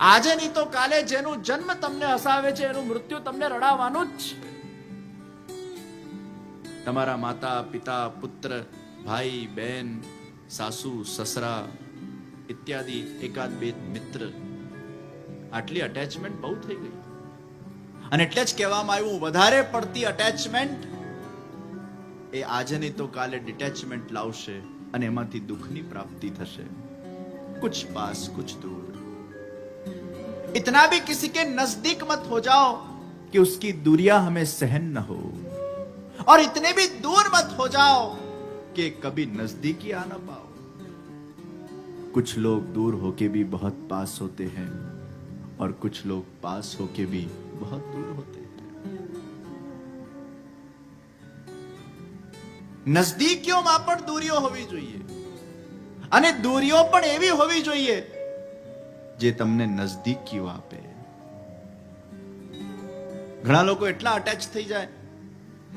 આજે નહીં તો કાલે જેનું જન્મ તમને હસાવે છે એનું મૃત્યુ તમને રડાવવાનું જ છે. તમારા માતા પિતા પુત્ર ભાઈ બહેન સાસુ સસરા ઇત્યાદિ એકાદ બે મિત્ર, આટલી અટેચમેન્ટ બહુ થઈ ગઈ. અને એટલે જ કહેવામાં આવ્યું વધારે પડતી અટેચમેન્ટ એ આજે નહીં તો કાલે ડિટેચમેન્ટ લાવશે અને એમાંથી દુઃખની પ્રાપ્તિ થશે. कुछ पास कुछ दूर, इतना भी किसी के नजदीक मत हो जाओ कि उसकी दूरियां हमें सहन न हो, और इतने भी दूर मत हो जाओ कि कभी नजदीकी आ न पाओ. कुछ लोग दूर होके भी बहुत पास होते हैं और कुछ लोग पास होके भी बहुत दूर होते हैं. નજદીકીઓમાં પણ દૂરીઓ હોવી જોઈએ અને દૂરીઓ પણ એવી હોવી જોઈએ જે તમને નજદીકીઓ આપે. ઘણા લોકો એટલા અટેચ થઈ જાય,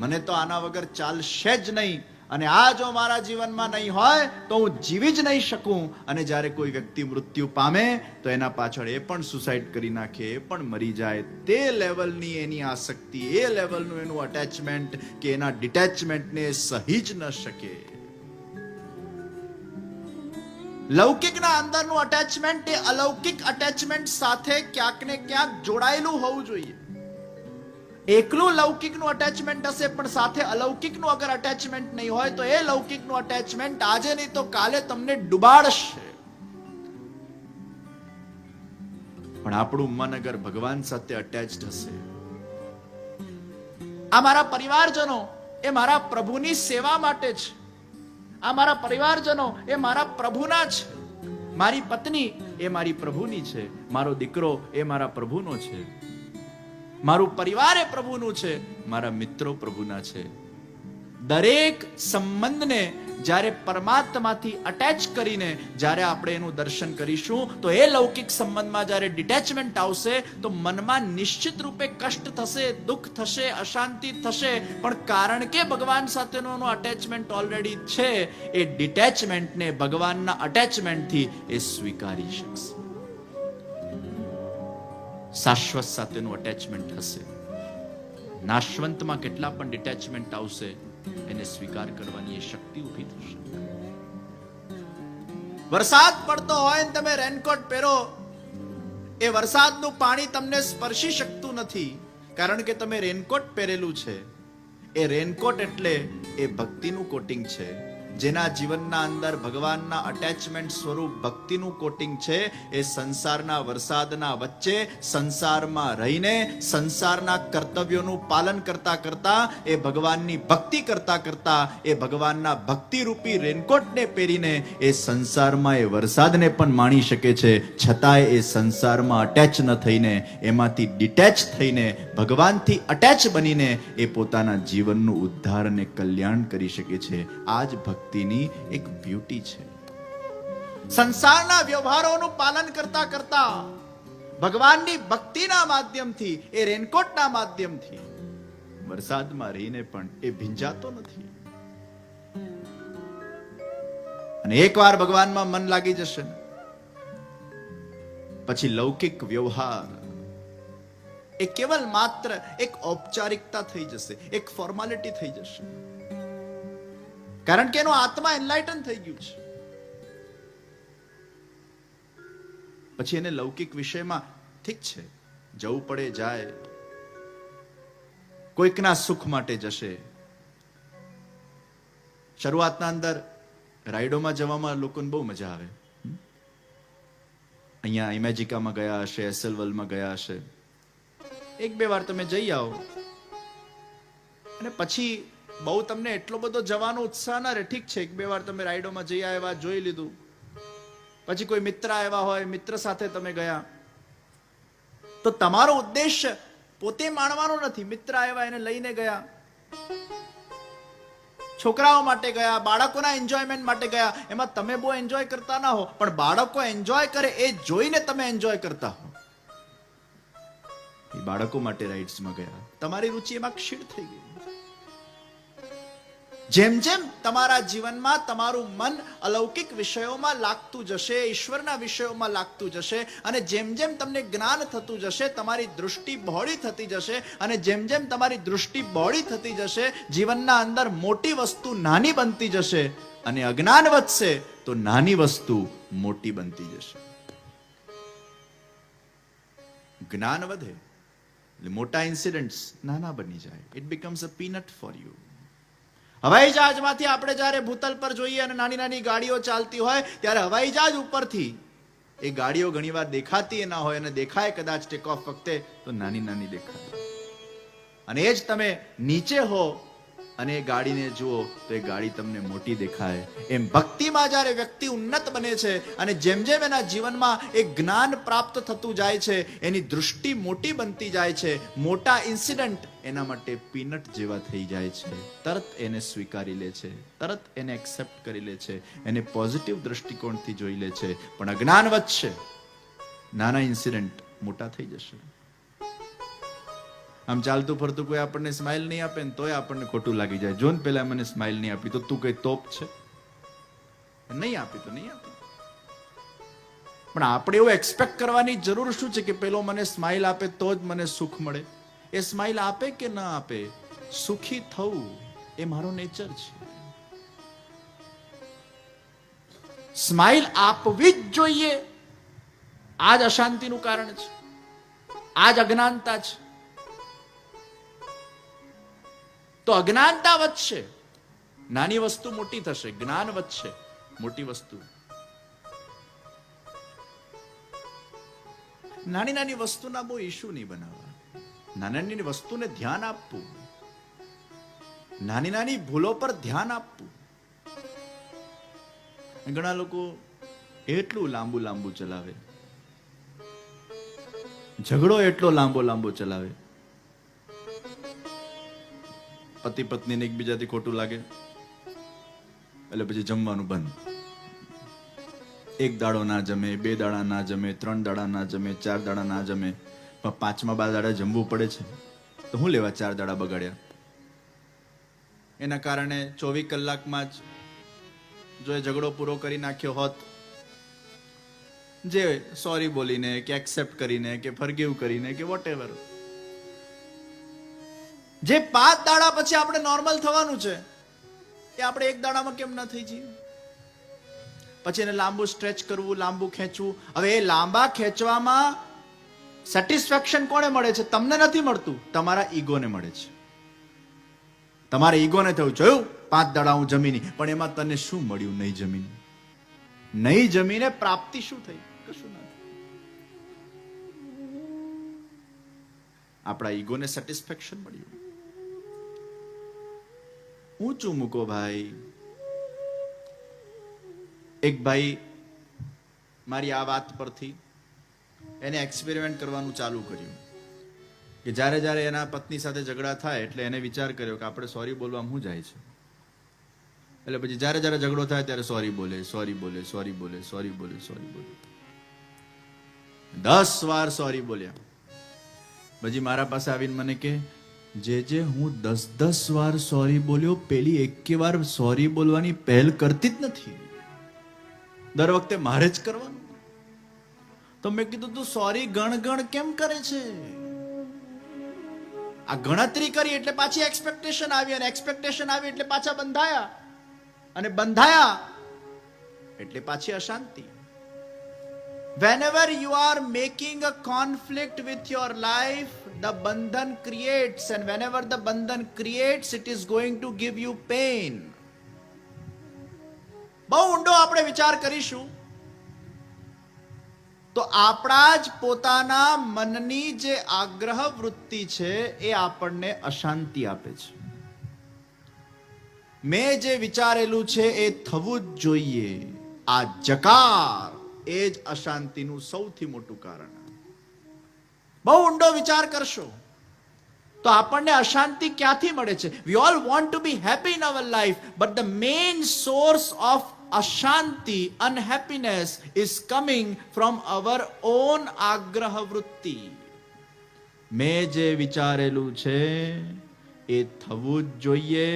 મને તો આના વગર ચાલશે જ નહીં, અને આ જો મારા જીવનમાં નહીં હોય તો હું જીવી જ નહીં શકું. અને જ્યારે કોઈ વ્યક્તિ મૃત્યુ પામે તો એના પાછળ એ પણ સુસાઇડ કરી નાખે, એ પણ મરી જાય. તે લેવલની એની આસક્તિ, એ લેવલનું એનું અટેચમેન્ટ કે એના ડિટેચમેન્ટને સહી જ ન શકે. લૌકિકના અંદરનું અટેચમેન્ટ એ અલૌકિક અટેચમેન્ટ સાથે ક્યાંક ને ક્યાંક જોડાયેલું હોવું જોઈએ. એકલું લૌકિકનું અટેચમેન્ટ હશે પણ સાથે અલૌકિકનું અગર અટેચમેન્ટ નહીં હોય તો એ લૌકિકનું અટેચમેન્ટ આજે નહીં તો કાલે તમને ડૂબાડશે. પણ આપણું મન અગર ભગવાન સાથે અટેચ્ડ હશે, આ મારા પરિવારજનો એ મારા પ્રભુની સેવા માટે છે, આ મારા પરિવારજનો એ મારા પ્રભુના છે, મારી પત્ની એ મારી પ્રભુની છે, મારો દીકરો એ મારા પ્રભુનો છે, મારું પરિવાર એ પ્રભુનું છે, મારા મિત્રો પ્રભુના છે. દરેક સંબંધને જ્યારે પરમાત્માથી અટેચ કરીને જ્યારે આપણે એનું દર્શન કરીશું તો એ લૌકિક સંબંધમાં જ્યારે ડિટેચમેન્ટ આવશે તો મનમાં નિશ્ચિત રૂપે કષ્ટ થશે, દુઃખ થશે, અશાંતિ થશે. પણ કારણ કે ભગવાન સાથેનું અટેચમેન્ટ ઓલરેડી છે, એ ડિટેચમેન્ટને ભગવાનના અટેચમેન્ટથી એ સ્વીકારી શકશે. શાશ્વત સાથેનું અટેચમેન્ટ હશે. નાશવંતમાં કેટલા પણ ડિટેચમેન્ટ આવશે એને સ્વીકાર કરવાની એ શક્તિ ઊભી થશે. વરસાદ પડતો હોય ને તમે રેનકોટ પહેરો, એ વરસાદનું પાણી તમને સ્પર્શી શકતું નથી કારણ કે તમે રેનકોટ પહેરેલું છે. એ રેનકોટ એટલે એ ભક્તિનું કોટિંગ છે, જેના જીવનના અંદર ભગવાનના અટેચમેન્ટ સ્વરૂપ ભક્તિનું કોટિંગ છે. એ સંસારના વરસાદના વચ્ચે સંસારમાં રહીને સંસારના કર્તવ્યોનું પાલન કરતા કરતા એ ભગવાનની ભક્તિ કરતા કરતા એ ભગવાનના ભક્તિ રૂપી રેનકોટને પહેરીને એ સંસારમાં એ વરસાદને પણ માણી શકે છે. છતાંય એ સંસારમાં અટેચ ન થઈને, એમાંથી ડિટેચ થઈને, ભગવાનથી અટેચ બનીને એ પોતાના જીવનનું ઉદ્ધાર અને કલ્યાણ કરી શકે છે. આ જ ભક્તિની એક બ્યુટી છે. સંસારના વ્યવહારોનું પાલન કરતા કરતા ભગવાનની ભક્તિના માધ્યમથી, એ રેનકોટના માધ્યમથી વરસાદમાં રહીને પણ એ ભીંજાતો નથી. અને એકવાર ભગવાનમાં મન લાગી જશે પછી લૌકિક વ્યવહાર એ કેવલ માત્ર એક ઔપચારિકતા થઈ જશે, એક ફોર્માલિટી થઈ જશે. કારણ કે એનો આત્મા એનલાઇટન થઈ ગયું છે. પછી એને લૌકિક વિષયમાં ઠીક છે, જવું પડે જાય, કોઈકના સુખ માટે જશે. શરૂઆતના અંદર રાઈડોમાં જવામાં લોકોને બહુ મજા આવે. અહીંયા ઇમેજિકામાં ગયા હશે, એસએલ વર્લ્ડમાં ગયા હશે, એક બે વાર તમે જઈ આવો અને પછી બહુ તમને એટલો બધો જવાનો ઉત્સાહ ના રહે. ઠીક છે, એક બે વાર તમે રાઈડોમાં જઈ આવ્યા, જોઈ લીધું, પછી કોઈ મિત્ર આવ્યા હોય, મિત્ર સાથે તમે ગયા, તો તમારો ઉદ્દેશ્ય પોતે માણવાનો નથી. મિત્ર આવ્યા એને લઈને ગયા, છોકરાઓ માટે ગયા, બાળકોના એન્જોયમેન્ટ માટે ગયા. એમાં તમે બહુ એન્જોય કરતા ના હો, પણ બાળકો એન્જોય કરે એ જોઈને તમે એન્જોય કરતા હો. એ બાળકો માટે રાઇડ્સમાં ગયા, તમારી રુચિ એમાં ક્ષીણ થઈ ગઈ. જેમ જેમ તમારા જીવનમાં તમારું મન અલૌકિક વિષયોમાં લાગતું જશે, ઈશ્વરના વિષયોમાં લાગતું જશે, અને જેમ જેમ તમને જ્ઞાન થતું જશે, તમારી દૃષ્ટિ બહોળી થતી જશે, અને જેમ જેમ તમારી દૃષ્ટિ બહોળી થતી જશે, જીવનના અંદર મોટી વસ્તુ નાની બનતી જશે, અને અજ્ઞાન વધશે તો નાની વસ્તુ મોટી બનતી જશે. જ્ઞાન વધે એટલે મોટા ઇન્સિડન્ટ્સ નાના બની જાય. It becomes a peanut for you. હવાઈ જહાજમાંથી આપણે જ્યારે ભૂતલ પર જોઈએ અને નાની નાની ગાડીઓ ચાલતી હોય ત્યારે હવાઈ જહાજ ઉપરથી એ ગાડીઓ ઘણીવાર દેખાતી ના હોય, અને દેખાય કદાચ ટેક ઓફ વખતે તો નાની નાની દેખાય. અને એ જ તમે નીચે હો અને એ ગાડીને જુઓ તો એ ગાડી તમને મોટી દેખાય. એમ ભક્તિમાં જ્યારે વ્યક્તિ ઉન્નત બને છે અને જેમ જેમ એના જીવનમાં એક જ્ઞાન પ્રાપ્ત થતું જાય છે, એની દૃષ્ટિ મોટી બનતી જાય છે, મોટા ઇન્સિડન્ટ એના માટે પીનટ જેવા થઈ જાય છે. તરત એને સ્વીકારી લે છે, તરત એને એક્સેપ્ટ કરી લે છે, એને પોઝિટિવ દ્રષ્ટિકોણથી જોઈ લે છે. પણ અજ્ઞાન વધશે, નાના ઇન્સિડન્ટ મોટા થઈ જશે. આમ ચાલતું ફરતું કોઈ આપણને સ્માઇલ નહીં આપે ને તોય આપણને ખોટું લાગી જાય. જો ને પેલા મને સ્માઇલ નહીં આપી તો તું કઈ તોપ છે, નહીં આપી તો નહીં આપી. પણ આપણે એવું એક્સપેક્ટ કરવાની જરૂર શું છે કે પેલો મને સ્માઇલ આપે તો જ મને સુખ મળે? એ સ્માઇલ આપે કે ના આપે, સુખી થવું એ મારો નેચર છે. સ્માઇલ આપવી જ જોઈએ. આ જ અશાંતિનું કારણ છે, આ જ અજ્ઞાનતા છે. તો અજ્ઞાનતા વધશે, નાની વસ્તુ મોટી થશે. જ્ઞાન વધશે, મોટી વસ્તુ. નાની નાની વસ્તુના બહુ ઇશ્યુ નહીં બનાવવા. નાની નાની વસ્તુને ધ્યાન આપવું, નાની નાની ભૂલો પર ધ્યાન આપવું. ઘણા લોકો એટલું લાંબુ લાંબુ ચલાવે, ઝઘડો એટલો લાંબો લાંબો ચલાવે, પતિ પત્નીને એકબીજાથી ખોટું લાગે એટલે પછી જમવાનું બંધ. એક દાડો ના જમે, 2 દાડા ના જમે, 3 દાડા ના જમે, 4 દાડા ના જમે, પણ 5મા દાડા જમવું પડે છે. તો હું લેવા 4 દાડા બગાડ્યા? એના કારણે 24 કલાકમાં જ જો એ ઝઘડો પૂરો કરી નાખ્યો હોત, જે સોરી બોલીને કે એક્સેપ્ટ કરીને કે ફરગીવ કરીને કે વોટેવર, જે 5 દાડા પછી આપણે નોર્મલ થવાનું છે એ આપણે 1 દાડામાં કેમ ન થઈ જઈએ? પછી એને લાંબુ સ્ટ્રેચ કરવું, લાંબુ ખેંચવું. હવે એ લાંબા ખેંચવામાં સેટિસ્ફેક્શન કોને મળે છે? તમને નથી મળતું, તમારા ઈગોને મળે છે. તમારા ઈગોને થયું, જોયું 5 દાડા હું જમી નહીં, પણ એમાં તને શું મળ્યું? નહીં જમીને. નહીં જમીને પ્રાપ્તિ શું થઈ? કશું ના. આપણા ઈગોને સેટિસ્ફેક્શન મળ્યું. ઊંચું મૂકો ભાઈ. એક ભાઈ મારી આ વાત પરથી એને એક્સપેરિમેન્ટ કરવાનું ચાલુ કર્યું કે જ્યારે જ્યારે એના પત્ની સાથે ઝઘડા થાય એટલે એને વિચાર કર્યો કે આપણે સોરી બોલવામાં શું જાય છે. એટલે પછી જ્યારે જ્યારે ઝઘડો થાય ત્યારે સોરી બોલે, સોરી બોલે, સોરી બોલે, સોરી બોલે, સોરી બોલે. 10 વાર સોરી બોલ્યા. પછી મારા પાસે આવીને મને કે, જે હું 10 વાર સોરી બોલ્યો, પેલી 1 વાર સોરી બોલવાની પહેલ કરતી જ નથી. દર વખતે મારે જ કરવાનું. તો મેં કીધું તું સોરી ગણ કેમ કરે છે? આ ગણતરી કરી એટલે પાછી એક્સપેક્ટેશન આવી, અને એક્સપેક્ટેશન આવી એટલે પાછા બંધાયા, અને બંધાયા એટલે પાછી અશાંતિ. Whenever you are making a conflict with your life, the bandhan creates, and whenever the bandhan creates, it is going to give you pain. બહુ ઊંડો આપણે વિચાર કરીશું તો આપણા જ પોતાના મનની જે આગ્રહ વૃત્તિ છે એ આપણને અશાંતિ આપે છે. મેં જે વિચારેલું છે એ થવું જ જોઈએ, આ જકાર એ જ અશાંતિનું સૌથી મોટું કારણ. બહુ ઊંડો વિચાર કરશો તો આપણને અશાંતિ ક્યાંથી મળે છે? We all want to be happy in our life, but the main source of અશાંતિ, unhappiness is coming from our own આગ્રહ વૃત્તિ. મેં જે વિચારેલું છે એ થવું જ જોઈએ,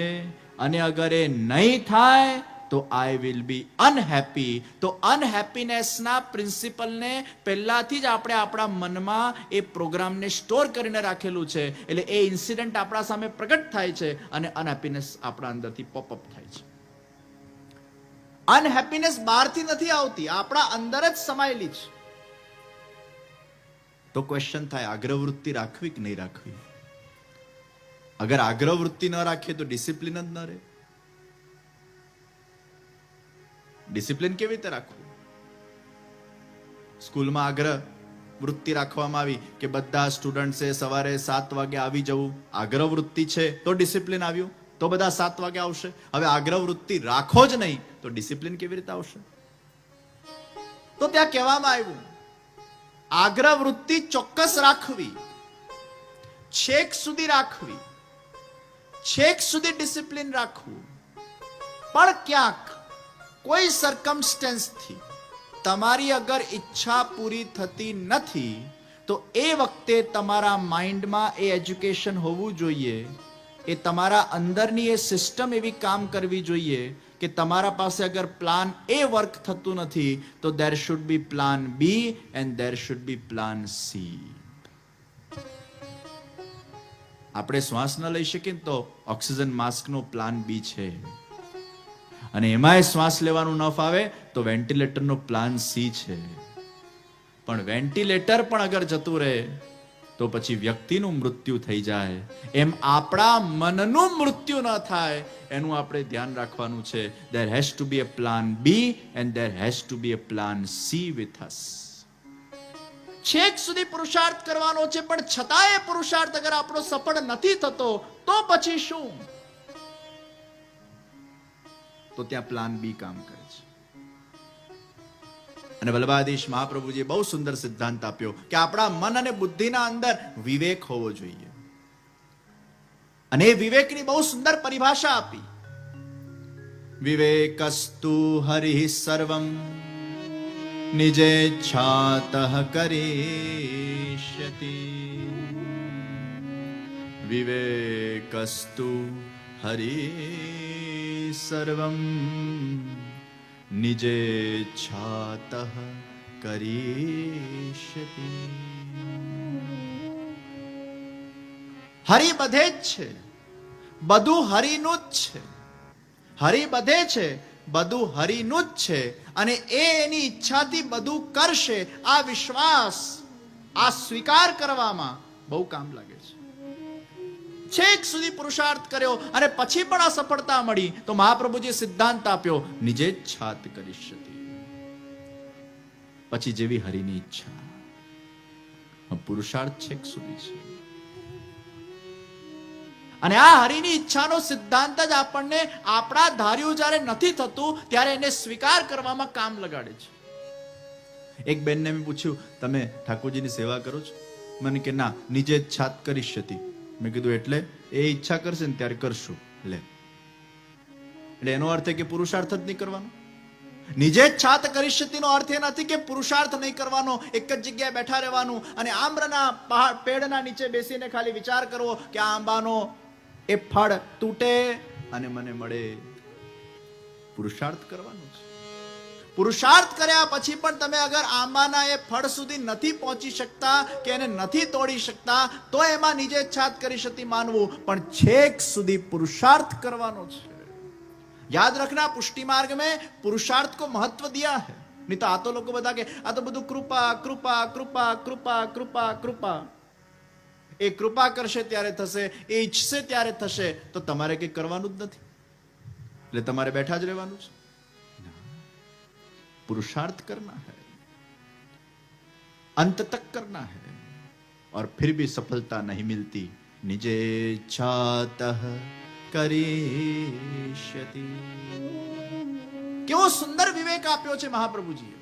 અને અગર એ નહીં થાય તો આઈ વિલ બી અનહેપી. તો અનહેપીનેસના પ્રિન્સિપલને પહેલાથી જ આપણે આપણા મનમાં એ પ્રોગ્રામને સ્ટોર કરીને રાખેલું છે. એટલે એ ઇન્સિડન્ટ આપણા સામે પ્રગટ થાય છે અને અનહેપીનેસ આપણા અંદરથી પોપઅપ થાય છે. અનહેપીનેસ બહારથી નથી આવતી, આપણા અંદર જ સમાયેલી છે. તો ક્વેશ્ચન થાય, આગ્રહવૃત્તિ રાખવી કે નહીં રાખવી? અગર આગ્રહવૃત્તિ ન રાખીએ તો ડિસિપ્લિન જ ન રહે. ડિસિપ્લિન કેવી રીતે રાખવું? સ્કૂલમાં આગ્રહ વૃત્તિ રાખવામાં આવી કે બધા સ્ટુડન્ટ્સે સવારે 7 વાગે આવી જવું. આગ્રહ વૃત્તિ છે તો ડિસિપ્લિન આવ્યું, તો બધા 7 વાગે આવશે. હવે આગ્રહ વૃત્તિ રાખો જ નહીં તો ડિસિપ્લિન કેવી રીતે આવશે? તો ત્યાં કહેવામાં આવ્યું, આગ્રહ વૃત્તિ ચોક્કસ રાખવી, છેક સુધી રાખવી, છેક સુધી ડિસિપ્લિન રાખવું. પણ ક્યાંક કોઈ સરકમસ્ટન્સથી તમારી અગર ઈચ્છા પૂરી થતી નથી તો એ વખતે તમારા માઇન્ડમાં એ એજ્યુકેશન હોવું જોઈએ, એ તમારા અંદરની એ સિસ્ટમ એવી કામ કરવી જોઈએ કે તમારા પાસે અગર પ્લાન એ વર્ક થતું નથી તો there should be plan B and there should be plan C. આપણે શ્વાસ ન લઈ શકીએ તો ઓક્સિજન માસ્કનો પ્લાન બી છે, અને એમાંય શ્વાસ લેવાનું ન ફાવે તો વેન્ટિલેટરનો પ્લાન સી છે. પણ વેન્ટિલેટર પણ અગર જતું રહે તો પછી વ્યક્તિનું મૃત્યુ થઈ જાય. એમ આપણા મનનું મૃત્યુ ન થાય એનું આપણે ધ્યાન રાખવાનું છે. there has to be a plan B and there has to be a plan C with us. છેક સુધી પુરુષાર્થ કરવાનો છે, પણ છતાંય પુરુષાર્થ અગર આપણો સફળ નથી થતો તો પછી શું? તો ત્યાં પ્લાન બી કામ કરે છે. અને વલ્લભાધીશ મહાપ્રભુજીએ બહુ સુંદર સિદ્ધાંત આપ્યો કે આપણા મન અને બુદ્ધિના અંદર વિવેક હોવો જોઈએ. અને એ વિવેકની બહુ સુંદર પરિભાષા આપી. વિવેકસ્તુ હરિ સર્વમ નિજેચ્છાતઃ કરિષ્યતિ. વિવેકસ્તુ હરિ સર્વમ નિજેચ્છાતઃ કરિષ્યતિ. હરિ બધે જ છે, બધું હરિનું જ છે. હરિ બધે છે, બધું હરિનું જ છે, અને એ એની ઈચ્છાથી બધું કરશે. આ વિશ્વાસ, આ સ્વીકાર કરવામાં બહુ કામ લાગે છે. છેક સુધી પુરુષાર્થ કર્યો અને પછી પણ અસફળતા મળી તો મહાપ્રભુજીએ સિદ્ધાંત આપ્યો, નિજેચ્છાત કરિષ્યતિ. પછી જેવી હરિની ઈચ્છા. પુરુષાર્થ છેક સુધી છે. અને આ હરિની ઈચ્છાનો સિદ્ધાંત જ આપણને આપણા ધાર્યું જ્યારે નથી થતું ત્યારે એને સ્વીકાર કરવામાં કામ લગાડે છે. એક બેનને મેં પૂછ્યું, તમે ઠાકોરજીની સેવા કરો છો? મને કે ના, નિજેચ્છાત કરિષ્યતિ. મેં કીધું એટલે? એ ઈચ્છા કરશે ને ત્યારે કરશું. લે, એટલે એનો અર્થ કે પુરુષાર્થ જ નહીં કરવાનો. નિજેચ્છાત કરિષ્યતિનો અર્થ એ નથી કે પુરુષાર્થ નહીં કરવાનો, એક જ જગ્યાએ બેઠા રહેવાનું અને આમ્રના પેડના નીચે બેસીને ખાલી વિચાર કરવો કે આ આંબાનો એ ફળ તૂટે અને મને મળે. પુરુષાર્થ કરવાનો છે. પુરુષાર્થ કર્યા પછી પણ તમે અગર આંબાના એ ફળ સુધી નથી પહોંચી શકતા કે એને નથી તોડી શકતા તો એમાં નિજેચ્છાત કરિષ્યતિ માનવું, પણ છેક સુધી પુરુષાર્થ કરવાનો છે. याद रखना, पुष्टि मार्ग में पुरुषार्थ को महत्व दिया है. नहीं तो आ तो लोग बता के आ तो બધું કૃપા કૃપા કૃપા કૃપા કૃપા કૃપા. એ કૃપા કરશે ત્યારે થશે, એ ઈચ્છશે ત્યારે થશે. તો તમારે કંઈ કરવાનું જ નથી, એટલે તમારે બેઠા જ રહેવાનું છે. पुरुषार्थ करना है, अंत तक करना है, और फिर भी सफलता नहीं मिलती. निजेच्छातः करिष्यति. કેવો સુંદર વિવેક આપ્યો છે મહાપ્રભુજીએ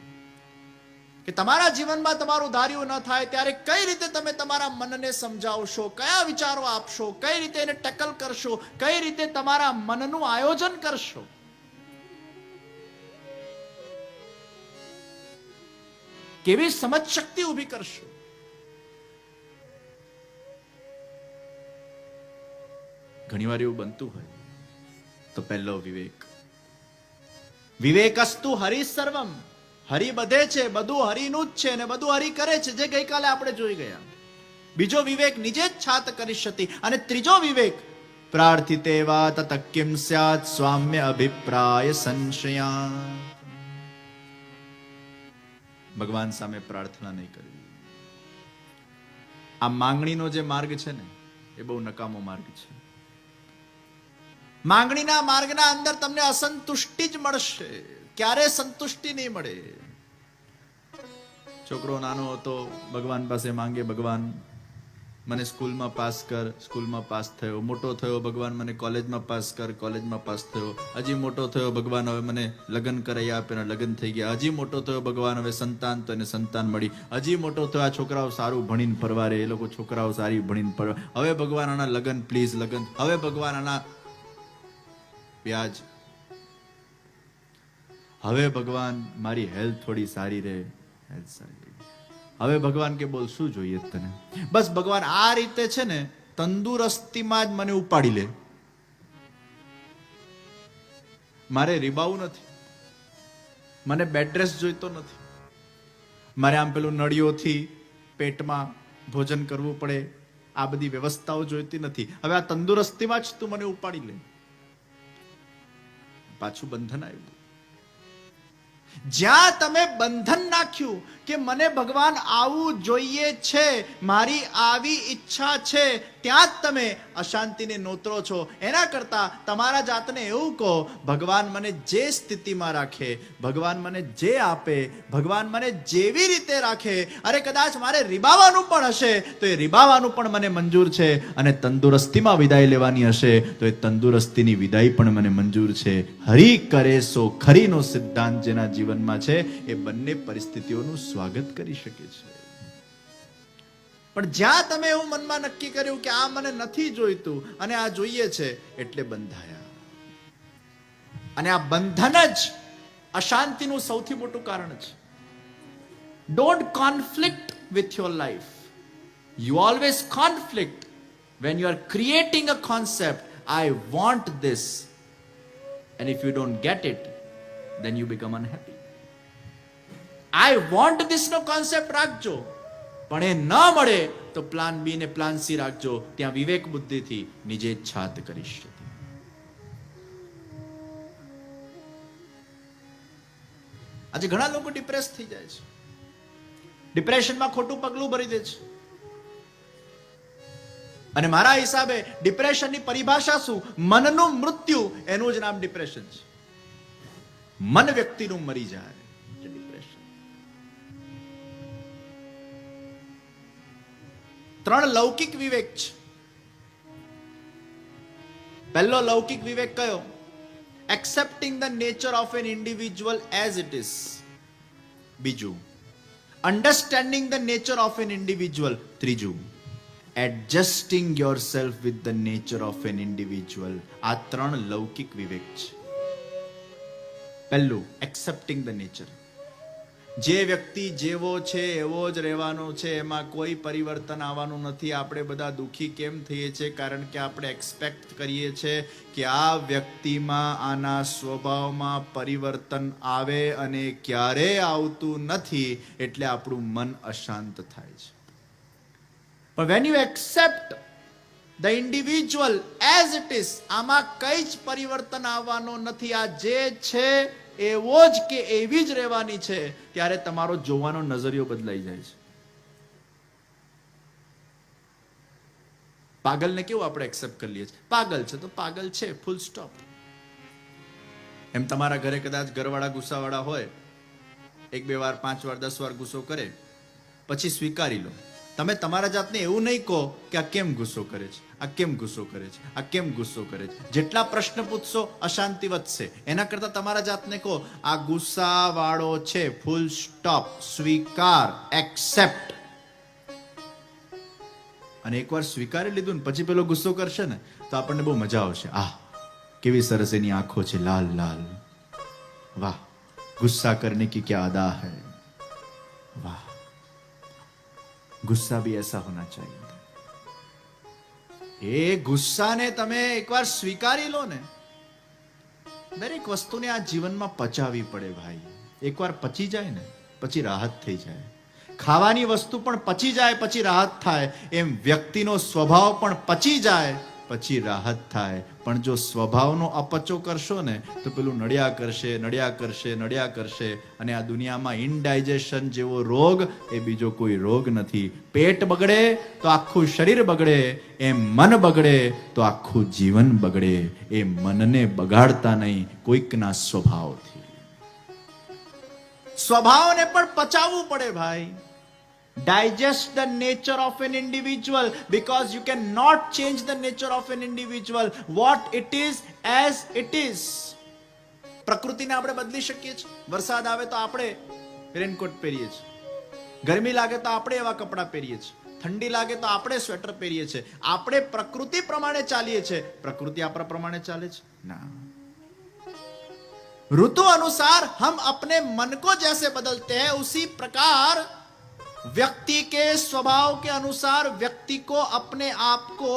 કે તમારા જીવનમાં તમારું ધાર્યું ન થાય ત્યારે કઈ રીતે તમે તમારા મનને સમજાવશો, કયા વિચારો આપશો, કઈ રીતે એને ટેકલ કરશો, કઈ રીતે તમારા મનનું આયોજન કરશો. કેવી સમજ શક્તિ ઊભી કરશો. ઘણીવાર એવું બનતું હોય તો પહેલો વિવેક, વિવેકસ્તુ હરિ સર્વમ, હરિ બધે છે, બધું હરિનું જ છે ને બધું હરિ કરે છે, જે ગઈકાલે આપણે જોઈ ગયા. બીજો વિવેક નિજે જ છાત કરીષ્યતિ, અને ત્રીજો વિવેક પ્રાર્થિતે વા તત કિમ સ્યાત સ્વામ્ય અભિપ્રાય સંશયા. ભગવાન સામે પ્રાર્થના નહીં કરવી. આ માંગણીનો જે માર્ગ છે ને એ બહુ નકામો માર્ગ છે. માંગણીના માર્ગના અંદર તમને અસંતુષ્ટિ જ મળશે, ક્યારે સંતુષ્ટિ નહીં મળે. છોકરો નાનો હતો, ભગવાન પાસે માંગે, ભગવાન મને સ્કૂલમાં પાસ કર, સ્કૂલમાં પાસ થયો. મોટો થયો, ભગવાન મને કોલેજમાં પાસ કર, કોલેજમાં પાસ થયો. હજી મોટો થયો, ભગવાન હવે મને લગ્ન કરાવી આપે, લગ્ન થઈ ગયા. હજી મોટો થયો, ભગવાન હવે સંતાન, તો એને સંતાન મળી. હજી મોટો થયો, આ છોકરાઓ સારું ભણીને પરવારે, એ લોકો છોકરાઓ સારી ભણીને પરવારે. હવે ભગવાન આના લગ્ન, પ્લીઝ લગ્ન. હવે ભગવાન આના વ્યાજ. હવે ભગવાન મારી હેલ્થ થોડી સારી રહે, હેલ્થ સારી. હવે ભગવાન કે બોલ શું જોઈએ તને? બસ ભગવાન આ રીતે છે ને તંદુરસ્તીમાં જ મને ઉપાડી લે, મારે રીબાવું નથી, મને બેડ રેસ્ટ જોઈતો નથી, મારે આમ પેલું નળીઓથી પેટમાં ભોજન કરવું પડે, આ બધી વ્યવસ્થાઓ જોઈતી નથી. હવે આ તંદુરસ્તીમાં જ તું મને ઉપાડી લે. પાછું બંધન આવ્યું. જ્યાં તમે બંધન નાખ્યું કે મને ભગવાન આવું જોઈએ છે, મારી આવી ઈચ્છા છે, ત્યાં જ તમે અશાંતિને નોતરો છો. એના કરતા તમારા જાતને એવું કહો, ભગવાન મને જે સ્થિતિમાં રાખે, ભગવાન મને જે આપે, ભગવાન મને જેવી રીતે રાખે, અરે કદાચ મારે રીબાવાનું પણ હશે તો એ રીબાવાનું પણ મને મંજૂર છે, અને તંદુરસ્તીમાં વિદાય લેવાની હશે તો એ તંદુરસ્તીની વિદાય પણ મને મંજૂર છે. હરિ કરે સો ખરીનો સિદ્ધાંત જેના જીવનમાં છે એ બંને પરિસ્થિતિઓનું સ્વાગત કરી શકે છે. પણ જ્યાં તમે એવું મનમાં નક્કી કર્યું કે આ મને નથી જોઈતું અને આ જોઈએ છે, એટલે બંધાયા. અને આ બંધન જ અશાંતિનું સૌથી મોટું કારણ છે. Don't conflict with your life. You always conflict when you are creating a concept, I want this, and if you don't get it, then you become unhappy. I want this નો કોન્સેપ્ટ રાખજો, પણ એ ન મળે તો plan બી ને plan C રાખજો. ત્યાં વિવેક બુદ્ધિથી નિજે છાત કરીશ. આજે ઘણા લોકો ડિપ્રેસ થઈ જાય છે, ડિપ્રેશનમાં ખોટું પગલું ભરી દે છે. અને મારા હિસાબે ડિપ્રેશનની પરિભાષા શું? મનનું મૃત્યુ, એનું જ નામ ડિપ્રેશન છે. મન વ્યક્તિનું મરી જાય. ત્રણ લૌકિક વિવેક છે. પહેલો લૌકિક વિવેક કયો? Accepting the nature of an individual as it is. બીજું, understanding the nature of an individual. ત્રીજું, adjusting yourself with the nature of an individual. આ ત્રણ લૌકિક વિવેક છે. પહેલું, એક્સેપ્ટિંગ ધ નેચર. જે વ્યક્તિ જેવો છે એવો જ રહેવાનો છે, એમાં કોઈ પરિવર્તન આવવાનું નથી. આપણે બધા દુઃખી કેમ થઈએ છીએ? કારણ કે આપણે એક્સપેક્ટ કરીએ છીએ કે આ વ્યક્તિમાં, આના સ્વભાવમાં પરિવર્તન આવે, અને ક્યારેય આવતું નથી, એટલે આપણું મન અશાંત થાય છે. પણ when you accept the individual as it is, આમાં કઈ જ પરિવર્તન આવવાનો નથી, આ જે છે એવો જ કે એવી જ રહેવાની છે, ત્યારે તમારો જોવાનો નજરિયો બદલાઈ જાય છે. પાગલને કેવું આપણે એક્સેપ્ટ કરી લઈએ છીએ? પાગલ છે તો પાગલ છે, ફૂલ સ્ટોપ. એમ તમારા ઘરે કદાચ ઘરવાળા ગુસ્સાવાળા હોય, 1-2 વાર 5 વાર 10 વાર ગુસ્સો કરે, પછી સ્વીકારી લો. તમે તમારા જાતને એવું નહીં કહો કે આ કેમ ગુસ્સો કરે છે, આ કેમ ગુસ્સો કરે છે, આ કેમ ગુસ્સો કરે છે. જેટલા પ્રશ્ન પૂછશો અશાંતિ વધશે. એના કરતા તમારા જાતને કહો આ ગુસ્સા વાળો છે, ફૂલ સ્ટોપ, સ્વીકાર, એક્સેપ્ટ. અને એકવાર સ્વીકારી લીધું ને પછી પેલો ગુસ્સો કરશે ને તો આપણને બહુ મજા આવશે. આહ, કેવી સરસ એની આંખો છે, લાલ લાલ, વાહ, ગુસ્સા કરને કી ક્યા અદા હૈ, વાહ, गुस्सा भी ऐसा होना चाहिए. એ ગુસ્સાને તમે એકવાર સ્વીકારી લો ને, દરેક વસ્તુને આ જીવનમાં પચાવવી પડે ભાઈ. એકવાર પચી જાય ને પછી રાહત થઈ જાય. ખાવાની વસ્તુ પણ પચી જાય પછી રાહત થાય, એમ વ્યક્તિનો સ્વભાવ પણ પચી જાય પછી રાહત થાય. પણ જો સ્વભાવનો અપચો કરશો ને તો પેલું નડ્યા કરશે, નડ્યા કરશે, નડ્યા કરશે. અને આ દુનિયામાં ઇનડાયજેશન જેવો રોગ એ બીજો કોઈ રોગ નથી. પેટ બગડે તો આખું શરીર બગડે, એમ મન બગડે તો આખું જીવન બગડે. એ મનને બગાડતા નહીં કોઈકના સ્વભાવથી. સ્વભાવને પણ પચાવવું પડે ભાઈ. Digest the nature of an individual, because you cannot change the nature of an individual. What it is as it is. પ્રકૃતિને આપણે બદલી શકીએ છીએ. વરસાદ આવે તો આપણે રેનકોટ પહેરીએ છીએ, ગરમી લાગે તો આપણે એવા કપડાં પહેરીએ છીએ, ઠંડી લાગે તો આપણે સ્વેટર પહેરીએ છીએ. આપણે પ્રકૃતિ પ્રમાણે ચાલીએ છીએ. પ્રકૃતિ આપણા પ્રમાણે ચાલે છે ના. ऋतु अनुसार हम अपने मन को जैसे बदलते हैं, उसी प्रकार व्यक्ति के स्वभाव के अनुसार व्यक्ति को अपने आप को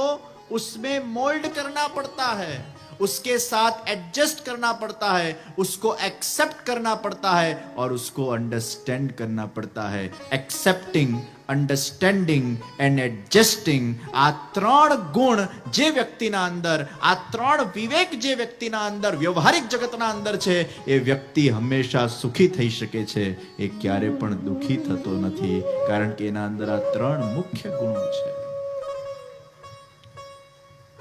उसमें मोल्ड करना पड़ता है, उसके साथ एडजस्ट करना पड़ता है, उसको एक्सेप्ट करना पड़ता है और उसको अंडरस्टैंड करना पड़ता है. एक्सेप्टिंग, અંડરસ્ટેન્ડિંગ એન્ડ એડજસ્ટિંગ, આ ત્રણ ગુણ જે વ્યક્તિના અંદર, આ ત્રણ વિવેક જે વ્યક્તિના અંદર, વ્યવહારિક જગતના અંદર છે, એ વ્યક્તિ હંમેશા સુખી થઈ શકે છે. એ ક્યારે પણ દુખી થતો નથી, કારણ કે એના અંદર આ ત્રણ મુખ્ય ગુણો છે.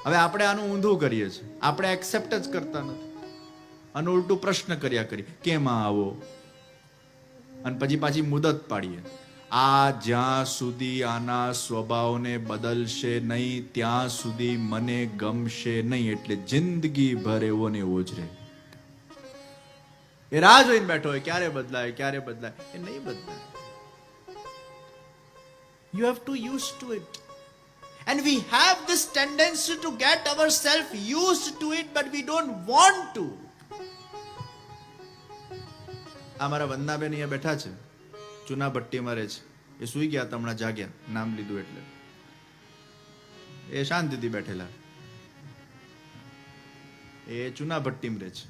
હવે આપણે આનું ઊંધું કરીએ છીએ, આપણે એક્સેપ્ટ જ કરતા નથી. આનું ઉલટું પ્રશ્ન કર્યા કરીએ, કેમ આવો, અને પછી પાછી મુદત પાડીએ. આ જ્યાં સુધી આના સ્વભાવને બદલશે નહીં ત્યાં સુધી મને ગમશે નહીં. એટલે જિંદગી ભર એવો ને એવો જ રહે. એ રાહ જોઈને બેઠો હોય ક્યારે બદલાય, ક્યારે બદલાય. એ નહીં બદલાય. You have to used to it. And we have this tendency to get ourselves used to it, but we don't want to. અમારા વંદનાબેન અહીંયા બેઠા છે, ચૂના ભટ્ટીમાં રહે છે. એ સુઈ ગયા હતા, હમણાં જાગ્યા, નામ લીધું એટલે. એ શાંતિથી બેઠેલા. એ ચૂના ભટ્ટીમાં રહે છે.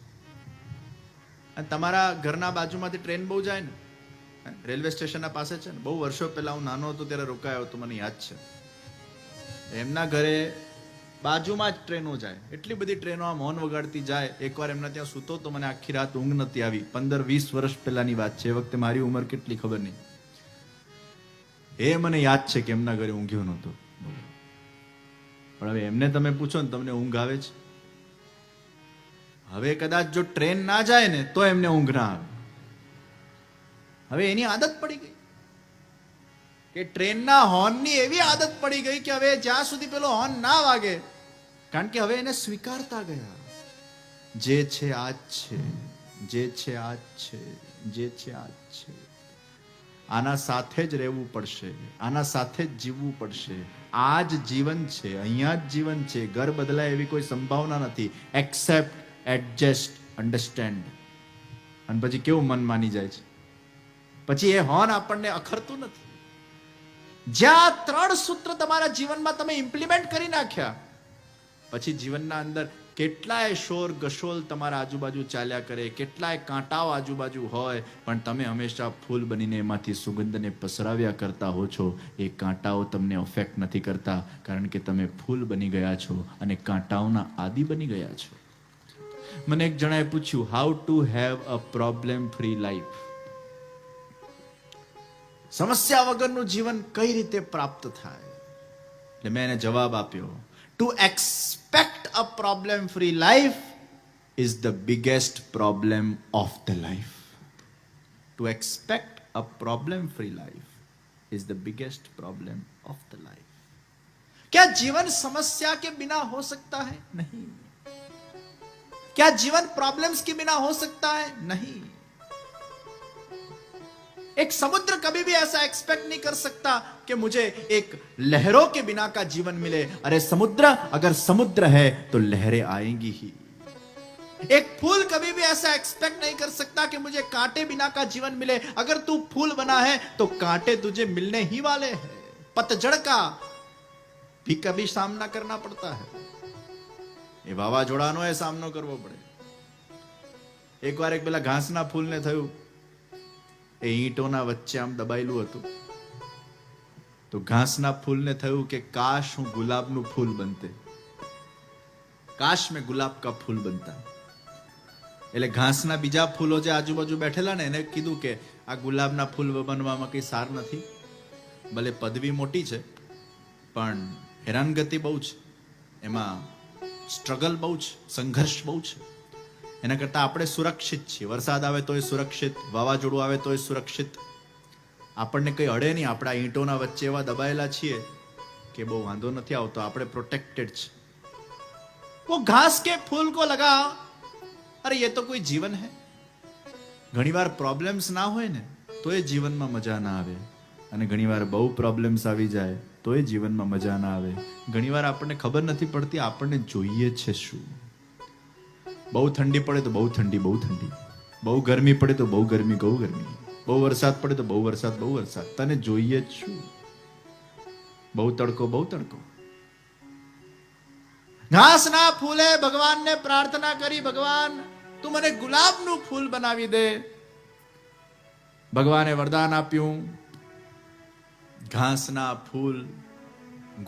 અને તમારા ઘરના બાજુમાંથી ટ્રેન બહુ જાય ને, રેલવે સ્ટેશનના પાસે છે ને. બહુ વર્ષો પહેલા હું નાનો હતો ત્યારે રોકાયો હતો, મને યાદ છે. એમના ઘરે બાજુમાં જ ટ્રેનો જાય. એટલી બધી ટ્રેનો આમ હોર્ન વગાડતી જાય. એકવાર એમના ત્યાં સૂતો તો મને આખી રાત ઊંઘ નથી આવી. 15-20 વર્ષ પહેલાની વાત છે. એ વખતે મારી ઉંમર કેટલી ખબર નહીં. એ મને યાદ છે કે એમના ઘરે ઊંઘ્યો નહોતો. પણ હવે એમને તમે પૂછો ને, તમને ઊંઘ આવે છે? હવે કદાચ જો ટ્રેન ના જાય ને તો એમને ઊંઘ ના આવે. હવે એની આદત પડી ગઈ કે ટ્રેનના હોર્નની એવી આદત પડી ગઈ કે હવે જ્યાં સુધી પેલો હોર્ન ના વાગે, કારણ કે હવે એને સ્વીકારતા ગયા. જે છે આજ છે, જે છે આજ છે, જે છે આજ છે. આના સાથે જ રહેવું પડશે, આના સાથે જ જીવવું પડશે. આ જ જીવન છે, અહીંયા જ જીવન છે. ઘર બદલાય એવી કોઈ સંભાવના નથી. Accept, adjust, understand. અને પછી કેવું મન માની જાય છે. પછી એ હોર્ન આપણને અખરતું નથી. જ્યાં ત્રણ સૂત્ર તમારા જીવનમાં તમે ઇમ્પ્લિમેન્ટ કરી નાખ્યા, પછી જીવનના અંદર કેટલાય શોર ગશોલ તમારા આજુબાજુ ચાલ્યા કરે, કેટલાય કાંટાઓ આજુબાજુ હોય, પણ તમે હંમેશા ફૂલ બનીને એમાંથી સુગંધને પસરાવ્યા કરતા હો છો. એ કાંટાઓ તમને અફેક્ટ નથી કરતા, કારણ કે તમે ફૂલ બની ગયા છો અને કાંટાઓના આદિ બની ગયા છો. મને એક જણાએ પૂછ્યું, how to have a problem free life. સમસ્યા વગરનું જીવન કઈ રીતે પ્રાપ્ત થાય? એટલે મેં એને જવાબ આપ્યો, to expect a problem free life is the biggest problem of the life. To expect a problem free life is the biggest problem of the life. क्या जीवन समस्या के बिना हो सकता है? नहीं. क्या जीवन प्रॉब्लम्स के बिना हो सकता है? नहीं. एक समुद्र कभी भी ऐसा एक्सपेक्ट नहीं कर सकता कि मुझे एक लहरों के बिना का जीवन मिले. अरे समुद्र, अगर समुद्र है तो लहरें आएंगी ही. एक फूल कभी भी ऐसा एक्सपेक्ट नहीं कर सकता कि मुझे कांटे बिना का जीवन मिले. अगर तू फूल बना है तो कांटे तुझे मिलने ही वाले हैं. पतझड़ का भी कभी सामना करना पड़ता है. ये वावाझोड़ानो એ સામનો કરવો પડે. એકવાર એક પેલા ઘાસના ફૂલને થયું, એ ઈંટોના વચ્ચે આમ દબાયેલું હતું, તો ઘાસના ફૂલને થયું કે કાશ હું ગુલાબનું ફૂલ બનતે, કાશ મેં ગુલાબ કા ફૂલ બનતા. એટલે ઘાસના બીજા ફૂલો જે આજુબાજુ બેઠેલા ને એને કીધું કે આ ગુલાબના ફૂલ બનવામાં કઈ સાર નથી, ભલે પદવી મોટી છે પણ હેરાનગતિ બહુ છે, એમાં સ્ટ્રગલ બહુ છે, સંઘર્ષ બહુ છે. એના કરતા આપણે સુરક્ષિત છીએ. વરસાદ આવે તોય સુરક્ષિત, વાવાઝોડું આવે તોય સુરક્ષિત, આપણને કઈ અડે નહીં. આપણા ઈંટોના વચ્ચે એવા દબાયેલા છીએ કે બહુ વાંધો નથી આવતો, આપણે પ્રોટેક્ટેડ છે. वो घास के फूल को लगा अरे ये तो कोई जीवन है. ઘણીવાર પ્રોબ્લેમ્સ ના હોય ને તો એ જીવનમાં મજા ના આવે, અને ઘણીવાર બહુ પ્રોબ્લેમ્સ આવી જાય તો એ જીવનમાં મજા ના આવે. ઘણીવાર આપણને ખબર નથી પડતી આપણને જોઈએ છે શું. બહુ ઠંડી પડે તો બહુ ઠંડી, બહુ ઠંડી, બહુ ગરમી પડે તો બહુ ગરમી, બહુ ગરમી, બહુ વરસાદ પડે તો બહુ વરસાદ, બહુ વરસાદ. તને જોઈએ જ શું? બહુ તડકો, બહુ તડકો. ઘાસના ફૂલે ભગવાનને પ્રાર્થના કરી, ભગવાન તું મને ગુલાબનું ફૂલ બનાવી દે. ભગવાને વરદાન આપ્યું, ઘાસના ફૂલ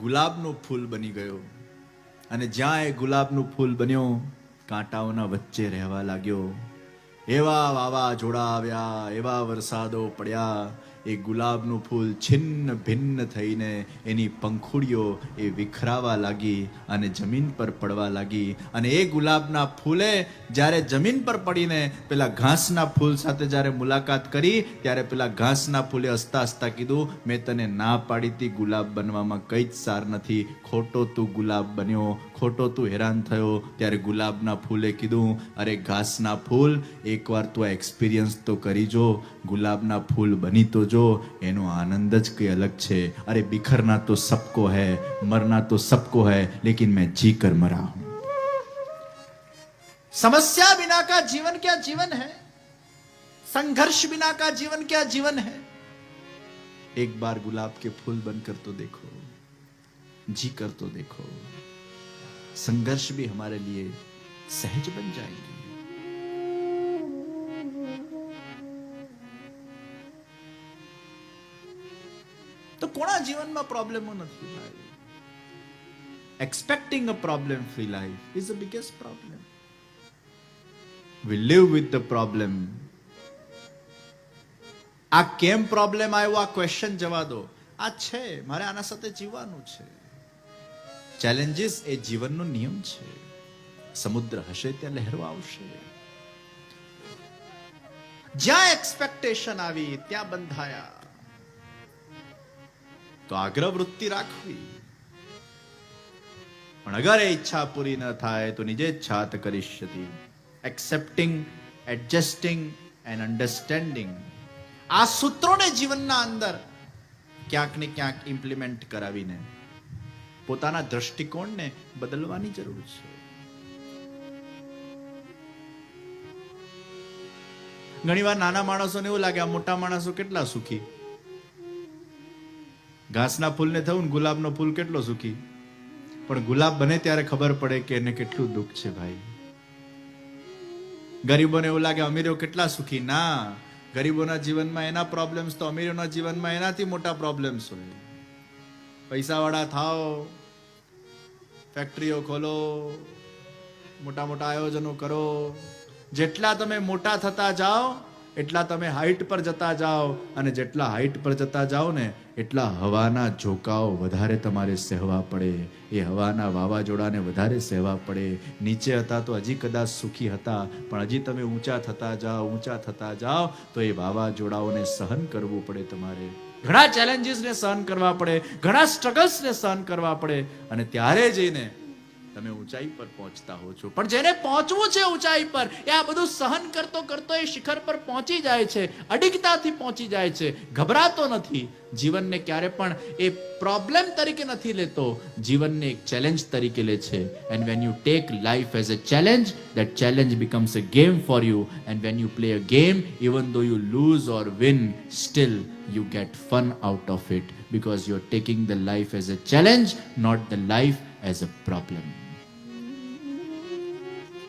ગુલાબનું ફૂલ બની ગયો. અને જ્યાં એ ગુલાબનું ફૂલ બન્યો, કાંટાઓના વચ્ચે રહેવા લાગ્યો. એવા વાવાઝોડા આવ્યા, એવા વરસાદો પડ્યા, એ ગુલાબનું ફૂલ છિન્ન ભિન્ન થઈને એની પંખુડીઓ એ વિખરાવા લાગી અને જમીન પર પડવા લાગી. અને એ ગુલાબના ફૂલે જ્યારે જમીન પર પડીને પેલા ઘાસના ફૂલ સાથે જ્યારે મુલાકાત કરી, ત્યારે પેલા ઘાસના ફૂલે હસતા હસતા કીધું, મેં તને ના પાડી હતી ગુલાબ બનવામાં કઈ જ સાર નથી, ખોટો તું ગુલાબ બન્યો, ખોટો તું હેરાન થયો. ત્યારે ગુલાબના ફૂલે કીધું, અરે ઘાસના ફૂલ, એકવાર તું આ એક્સપિરિયન્સ તો કરી જો, ગુલાબના ફૂલ બની તો જો, એનો આનંદ જ કઈ અલગ છે. અરે बिखरना तो सबको है, मरना तो सबको है, लेकिन मैं जी कर मरा हूं. समस्या बिना का जीवन क्या जीवन है, संघर्ष बिना का जीवन क्या जीवन है. एक बार गुलाब के फूल बनकर तो देखो, जी कर तो देखो, संघर्ष भी हमारे लिए सहज बन जाएंगे. તો કોના જીવનમાં પ્રોબ્લેમો નથી ભાઈ? Expecting a problem free life is the biggest problem. We live with the problem. આ કેમ પ્રોબ્લેમ આવ્યો આ ક્વેશ્ચન જવા દો. આ છે, મારે આના સાથે જીવવાનું છે. ચેલેન્જીસ એ જીવનનો નિયમ છે. સમુદ્ર હશે ત્યાં લહેરો આવશે. જ્યાં એક્સપેક્ટેશન આવી ત્યાં બંધાયા. તો આગ્રહ વૃત્તિ રાખવી, પણ અગર એ ઈચ્છા પૂરી ન થાય તો નિજે ઈચ્છાત કરીષ્યતિ. એક્સેપ્ટિંગ, એડજસ્ટિંગ એન્ડ અન્ડરસ્ટેન્ડિંગ, આ સૂત્રોને જીવનના અંદર ક્યાંક ને ક્યાંક ઇમ્પ્લિમેન્ટ કરાવીને પોતાના દ્રષ્ટિકોણને બદલવાની જરૂર છે. ઘણીવાર નાના માણસોને એવું લાગે આ મોટા માણસો કેટલા સુખી. ઘાસના ફૂલને થયું ને ગુલાબનો ફૂલ કેટલો સુખી, પણ ગુલાબ બને ત્યારે ખબર પડે કે એને કેટલું દુઃખ છે ભાઈ. ગરીબોને એવું લાગે અમીરો કેટલા સુખી. ના, ગરીબોના જીવનમાં એના પ્રોબ્લેમ્સ તો અમીરોના જીવનમાં એનાથી મોટા પ્રોબ્લેમ્સ હોય. પૈસાવાળા થાઓ, ફેક્ટરીઓ ખોલો, મોટા મોટા આયોજનો કરો. જેટલા તમે મોટા થતા જાઓ એટલા તમે હાઈટ પર જતા જાઓ, અને જેટલા હાઈટ પર જતા જાઓ ને એટલા હવાના ઝોકાઓ વધારે તમારે સહેવા પડે. એ હવાના વાવાઝોડાને વધારે સહેવા પડે. નીચે હતા તો હજી કદાચ સુખી હતા, પણ હજી તમે ઊંચા થતા જાઓ, ઊંચા થતા જાઓ તો એ વાવાઝોડાઓને સહન કરવું પડે. તમારે ઘણા ચેલેન્જીસને સહન કરવા પડે, ઘણા સ્ટ્રગલ્સને સહન કરવા પડે, અને ત્યારે જઈને તમે ઊંચાઈ પર પહોંચતા હો છો. પણ જેને પહોંચવું છે ઊંચાઈ પર, એ આ બધું સહન કરતો કરતો એ શિખર પર પહોંચી જાય છે, અડિગતાથી પહોંચી જાય છે, ગભરાતો નથી. જીવનને ક્યારે પણ એ પ્રોબ્લેમ તરીકે નથી લેતો, જીવનને એક ચેલેન્જ તરીકે લે છે. And when you take life as a challenge, that challenge becomes a game for you. And when you play a game, even though you lose or win, still you get fun out of it, because you're taking the life as a challenge, not the life as a problem.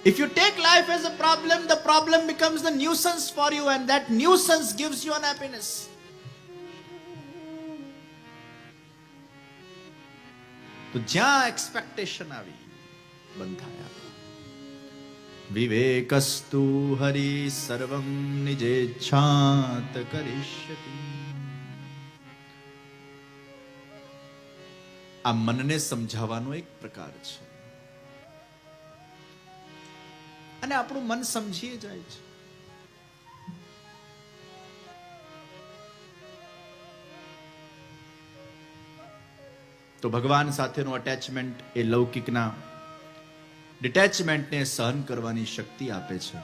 If you take life as a problem, the problem becomes the nuisance for you, and that nuisance gives you unhappiness. તો જ્યાં expectation આવી, બંધાયા. વિવેકસ્તુ હરિ સર્વં નિજેચ્છાત કરિષ્યતિ. આ મનને સમજાવવાનો એક પ્રકાર છે, અને આપણું મન સમજીએ જાય છે. તો ભગવાન સાથેનું અટેચમેન્ટ એ લૌકિકના ડિટેચમેન્ટને સહન કરવાની શક્તિ આપે છે.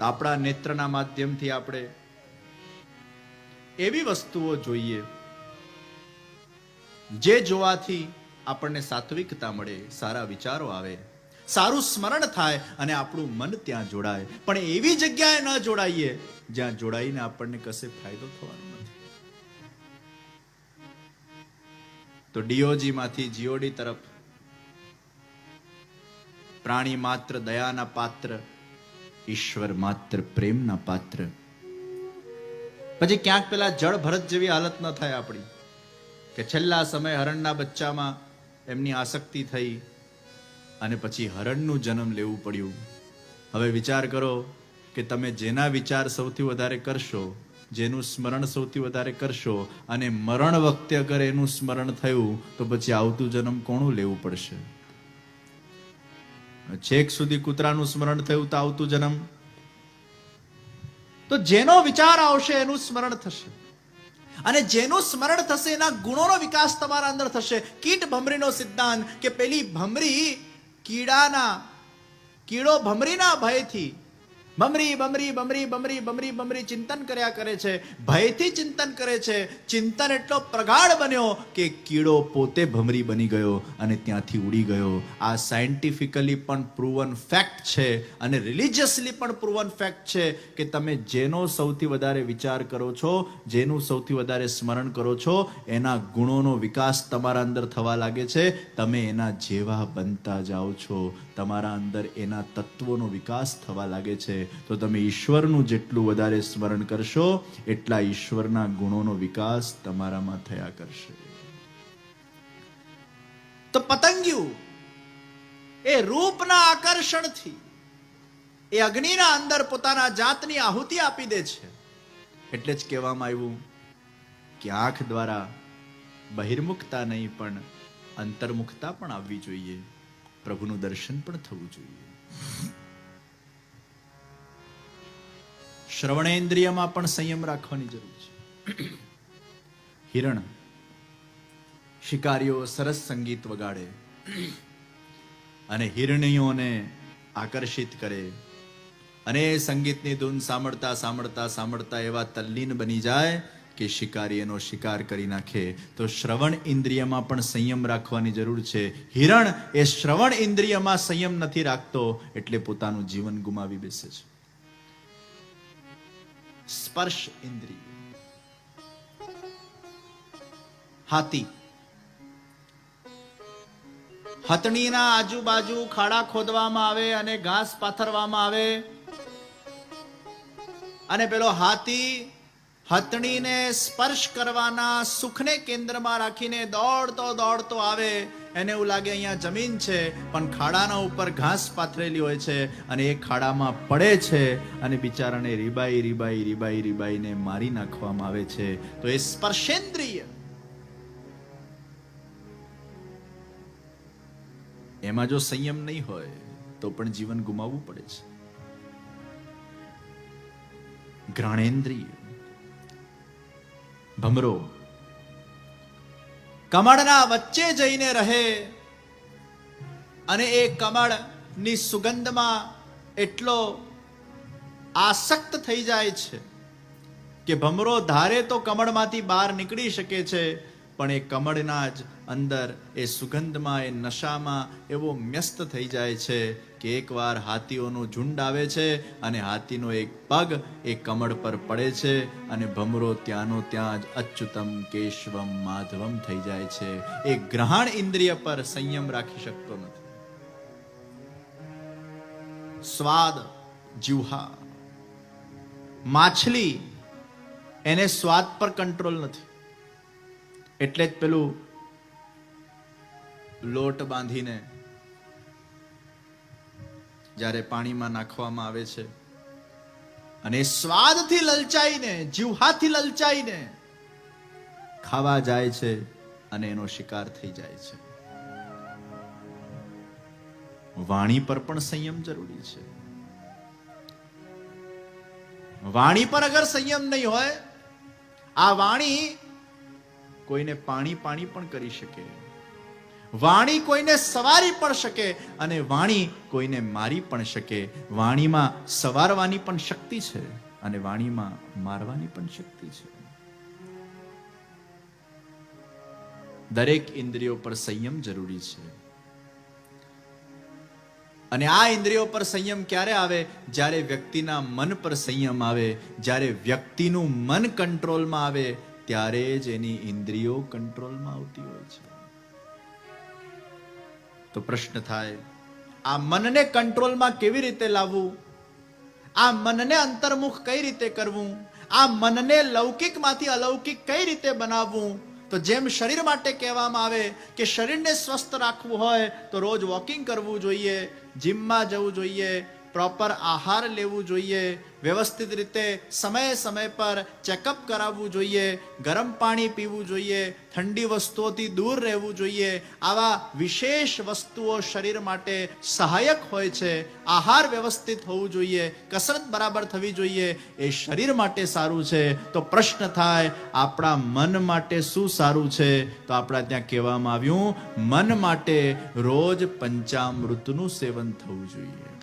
આપણા નેત્રના માધ્યમથી આપણે એવી વસ્તુઓ જોઈએ જે જોવાથી આપણને સાત્વિકતા મળે, સારા વિચારો આવે, સારું સ્મરણ થાય અને આપણું મન ત્યાં જોડાય. પણ એવી જગ્યાએ ન જોડાઈએ જ્યાં જોડાઈને આપણને કશે ફાયદો થવાનો નથી. તો ડીઓજી માંથી જીઓડી તરફ, પ્રાણી માત્ર દયાના પાત્ર, ઈશ્વર માત્ર પ્રેમના પાત્ર. પછી ક્યાંક પેલા જળ ભરત જેવી હાલત ન થાય આપણી, કે છેલ્લા સમય હરણના બચ્ચામાં એમની આસક્તિ થઈ અને પછી હરણનું જન્મ લેવું પડ્યું. હવે વિચાર કરો કે તમે જેના વિચાર સૌથી વધારે કરશો, જેનું સ્મરણ સૌથી વધારે કરશો, અને મરણ વખતે અગર એનું સ્મરણ થયું તો પછી આવતું જન્મ કોનું લેવું પડશે? છેક સુધી કૂતરાનું સ્મરણ થયું તો આવતું જન્મ તો જેનો વિચાર આવશે એનું સ્મરણ થશે, અને જેનું સ્મરણ થશે એના ગુણોનો વિકાસ તમારા અંદર થશે. કીટ ભમરીનો સિદ્ધાંત કે પેલી ભમરી કીડો ભમરીના ભયથી બમરી બમરી બમરી બમરી બમરી બમરી ચિંતન કર્યા કરે છે, ભયથી ચિંતન કરે છે. ચિંતન એટલો પ્રગાઢ બન્યો કે કીડો પોતે ભમરી બની ગયો અને ત્યાંથી ઉડી ગયો. આ સાયન્ટિફિકલી પણ પ્રૂવન ફેક્ટ છે અને રિલિજિયસલી પણ પ્રૂવન ફેક્ટ છે કે તમે જેનો સૌથી વધારે વિચાર કરો છો, જેનું સૌથી વધારે સ્મરણ કરો છો, એના ગુણોનો વિકાસ તમારા અંદર થવા લાગે છે. તમે એના જેવા બનતા જાઓ છો, તમારા અંદર એના તત્વોનો વિકાસ થવા લાગે છે. તો તમે ઈશ્વરનું જેટલું વધારે સ્મરણ કરશો એટલા ઈશ્વરના ગુણોનો વિકાસ તમારામાં થયા કરશે. તો પતંગિયું એ રૂપના આકર્ષણથી એ અગ્નિના અંદર પોતાના જાતની આહુતિ આપી દે છે. એટલે જ કહેવામાં આવ્યું કે આંખ દ્વારા બહિર્મુખતા નહીં પણ અંતર્મુખતા પણ આવવી જોઈએ, પ્રભુનું દર્શન પણ થવું જોઈએ. શ્રવણેન્દ્રિયમાં પણ સંયમ રાખવાની જરૂર છે. હિરણ શિકારીઓ સરસ સંગીત વગાડે અને હિરણીઓને આકર્ષિત કરે, અને સંગીતની ધૂન સાંભળતા સાંભળતા સાંભળતા એવા તલ્લીન બની જાય કે શિકારી એનો શિકાર કરી નાખે. તો શ્રવણ ઇન્દ્રિયમાં પણ સંયમ રાખવાની જરૂર છે. હિરણ એ શ્રવણ ઇન્દ્રિયમાં સંયમ નથી રાખતો એટલે પોતાનું જીવન ગુમાવી બેસે છે. સ્પર્શ ઇન્દ્રિય, હાથી હથણીના આજુબાજુ ખાડા ખોદવામાં આવે અને ઘાસ પાથરવામાં આવે, અને પેલો હાથી હથણીને સ્પર્શ કરવાના સુખને કેન્દ્રમાં રાખીને દોડતો દોડતો આવે. એને એવું લાગે અહીંયા જમીન છે, પણ ખાડાના ઉપર ઘાસ પાથરેલી હોય છે, અને એ ખાડામાં પડે છે અને બિચારાને રીબાઈ રીબાઈ રીબાઈ રીબાઈને મારી નાખવામાં આવે છે. તો એ સ્પર્શેન્દ્રિય, એમાં જો સંયમ નહીં હોય તો પણ જીવન ગુમાવવું પડે છે. ઘ્રાણેન્દ્રિય, ભમરો કમળના વચ્ચે જઈને રહે અને એ કમળની સુગંધમાં એટલો આસક્ત થઈ જાય છે કે ભમરો ધારે તો કમળમાંથી બહાર નીકળી શકે છે, પણ એ કમળના જ અંદર એ સુગંધમાં, એ નશામાં એવો વ્યસ્ત થઈ જાય છે કે એકવાર હાથીઓનો ઝુંડ આવે છે અને હાથીનો એક પગ એ કમળ પર પડે છે અને ભમરો ત્યાંનો ત્યાં જ અચ્યુતમ કેશવમ માધવમ થઈ જાય છે. એ ગ્રહણ ઇન્દ્રિય પર સંયમ રાખી શકતો નથી. સ્વાદ, જીહ્વા. માછલી એને સ્વાદ પર કંટ્રોલ નથી, એટલે જ પેલું લોટ બાંધીને જ્યારે પાણીમાં નાખવામાં આવે છે અને સ્વાદથી લલચાઈને, જીહ્વાથી લલચાઈને ખાવા જાય છે અને એનો શિકાર થઈ જાય છે. વાણી પર પણ સંયમ જરૂરી છે. વાણી પર અગર સંયમ નહીં હોય, આ વાણી કોઈને પાણી પણ કરી શકે, વાણી કોઈને સવારી પણ શકે અને વાણી કોઈને મારી પણ શકે. વાણીમાં સવારવાની પણ શક્તિ છે અને વાણીમાં મારવાની પણ શક્તિ છે. દરેક ઇન્દ્રિયો પર સંયમ જરૂરી છે. અને આ ઇન્દ્રિયો પર સંયમ ક્યારે આવે? જ્યારે વ્યક્તિના મન પર સંયમ આવે. જ્યારે વ્યક્તિનું મન કંટ્રોલમાં આવે ત્યારે જ એની ઇન્દ્રિયો કંટ્રોલમાં આવતી હોય છે. તો પ્રશ્ન થાય, આ મનને કંટ્રોલમાં કેવી રીતે લાવવું? આ મનને અંતર્મુખ કઈ રીતે કરવું? આ મનને લૌકિકમાંથી અલૌકિક કઈ રીતે બનાવવું? તો જેમ શરીર માટે કહેવામાં આવે કે શરીરને સ્વસ્થ રાખવું હોય તો રોજ વોકિંગ કરવું જોઈએ, જીમમાં જવું જોઈએ, પ્રોપર આહાર લેવું જોઈએ, વ્યવસ્થિત રીતે સમય પર ચેકઅપ કરાવવું જોઈએ, ગરમ પાણી પીવું જોઈએ, ઠંડી વસ્તુઓથી દૂર રહેવું જોઈએ. આવા વિશેષ વસ્તુઓ શરીર માટે સહાયક હોય છે. આહાર વ્યવસ્થિત હોવું જોઈએ, કસરત બરાબર થવી જોઈએ, એ શરીર માટે સારું છે. તો પ્રશ્ન થાય, આપણા મન માટે શું સારું છે? તો આપણા ત્યાં કહેવામાં આવ્યું, મન માટે રોજ પંચામૃતનું સેવન થવું જોઈએ.